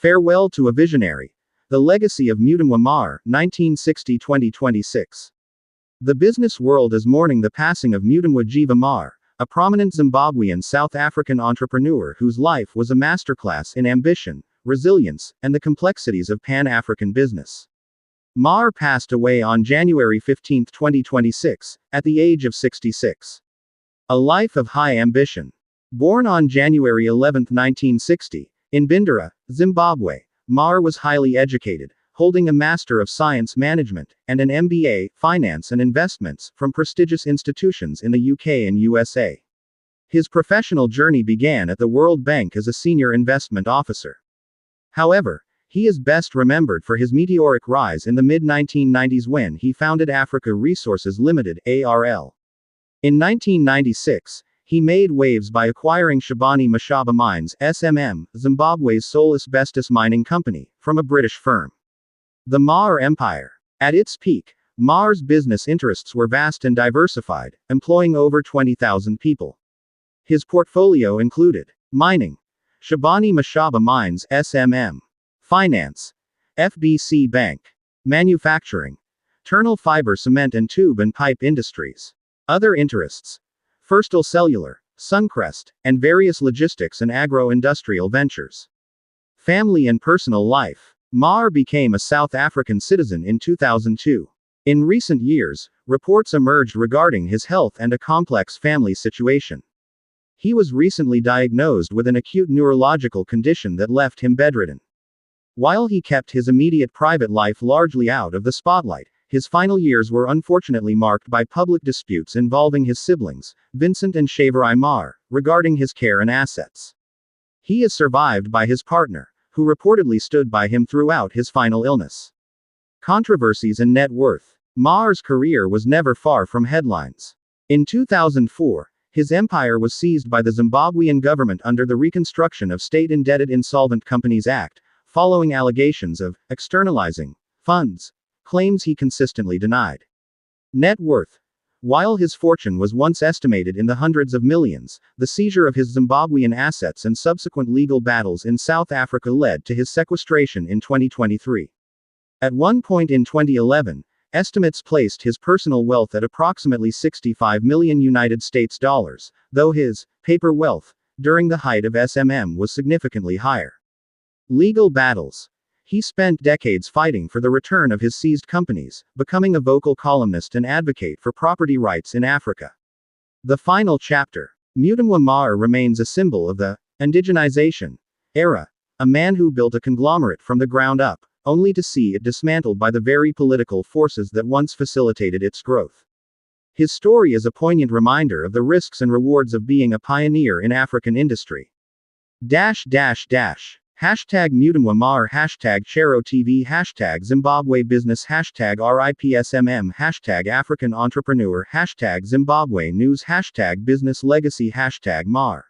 Farewell to a Visionary. The Legacy of Mutumwa Mawere, 1960-2026. The business world is mourning the passing of Mutumwa Dziva Mawere, a prominent Zimbabwean-South African entrepreneur whose life was a masterclass in ambition, resilience, and the complexities of Pan-African business. Mawere passed away on January 15, 2026, at the age of 66. A life of high ambition. Born on January 11, 1960, in Bindura, Zimbabwe, Mawere was highly educated, holding a Master of Science Management, and an MBA, Finance and Investments, from prestigious institutions in the UK and USA. His professional journey began at the World Bank as a senior investment officer. However, he is best remembered for his meteoric rise in the mid-1990s when he founded Africa Resources Limited, ARL. In 1996, he made waves by acquiring Shabanie Mashaba Mines, SMM, Zimbabwe's sole asbestos mining company, from a British firm. The Mawere Empire. At its peak, Mawere's business interests were vast and diversified, employing over 20,000 people. His portfolio included mining, Shabanie Mashaba Mines, SMM, finance, FBC Bank, manufacturing, Ternal fiber cement and tube and pipe industries. Other interests: Firstal Cellular, Suncrest, and various logistics and agro-industrial ventures. Family and personal life. Mawere became a South African citizen in 2002. In recent years, reports emerged regarding his health and a complex family situation. He was recently diagnosed with an acute neurological condition that left him bedridden. While he kept his immediate private life largely out of the spotlight, his final years were unfortunately marked by public disputes involving his siblings, Vincent and Shabanie Mawere, regarding his care and assets. He is survived by his partner, who reportedly stood by him throughout his final illness. Controversies and net worth. Mawere's career was never far from headlines. In 2004, his empire was seized by the Zimbabwean government under the Reconstruction of State-Indebted Insolvent Companies Act, following allegations of externalizing funds, claims he consistently denied. Net worth. While his fortune was once estimated in the hundreds of millions, the seizure of his Zimbabwean assets and subsequent legal battles in South Africa led to his sequestration in 2023. At one point in 2011, estimates placed his personal wealth at approximately $65 million United States dollars, though his paper wealth during the height of SMM was significantly higher. Legal battles. He spent decades fighting for the return of his seized companies, becoming a vocal columnist and advocate for property rights in Africa. The final chapter. Mutumwa Mawere remains a symbol of the indigenization era, a man who built a conglomerate from the ground up, only to see it dismantled by the very political forces that once facilitated its growth. His story is a poignant reminder of the risks and rewards of being a pioneer in African industry. Hashtag Mutumwa Mawere, hashtag Chero TV, hashtag Zimbabwe Business, hashtag RIPSMM, hashtag African Entrepreneur, hashtag Zimbabwe News, hashtag Business Legacy, hashtag Mawere.